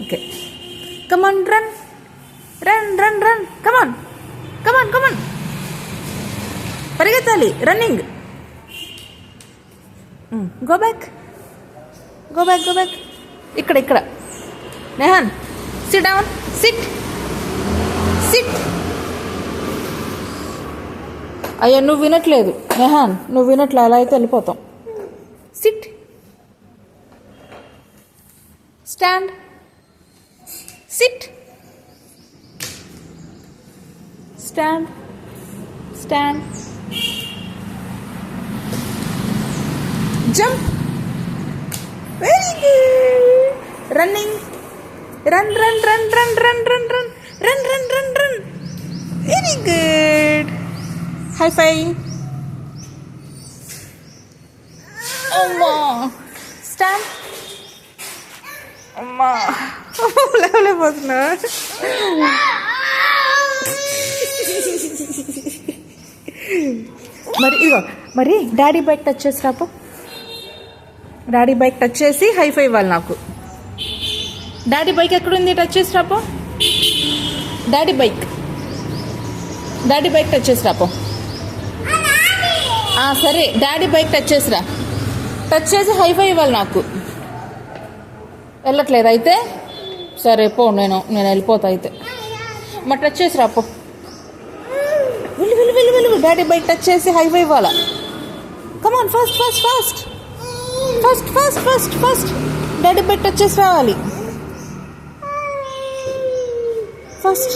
Okay, come on run run run run, come on come on come on, పరిగెత్తాలి, running. Go back go back go back. ఇక్కడ ఇక్కడ Nehan, sit down, sit sit. అయ్యా నువ్వు వినట్లేదు నెహాన్, నువ్వు వినట్లే, అలా అయితే వెళ్ళిపోతాం. Sit, stand, sit, stand stand, jump, very good. Running, run run run run run run run run run run run, very good. High five. అమ్మా, స్టాండ్. అమ్మా లేవలేకపోతున్నా. మరి ఇగో, మరి డాడీ బైక్ టచ్ చేసి రాపో. డాడీ బైక్ టచ్ చేసి hi-fi ఇవ్వాలి నాకు. Daddy bike ఎక్కడుంది, టచ్ చేసి రాపో. Daddy bike, daddy bike touch చేసి రాపో. సరే, డాడీ బైక్ టచ్ చేసిరా, టచ్ చేసి హైఫై ఇవ్వాలి నాకు. వెళ్ళట్లేదు అయితే సరే పో, నేను వెళ్ళిపోతా అయితే. మరి టచ్ చేసి రాపో. వెళ్ళు వెళ్ళు వెళ్ళు వెళ్ళు. డాడీ బైక్ టచ్ చేసి హైవే ఇవ్వాలా. Come on, fast fast fast fast fast fast fast. Daddy bike touch చేసి రావాలి. Fast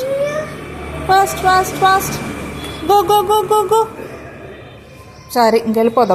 fast fast fast. Go go go go go. సరే ఇంకెళ్ళిపోదాం.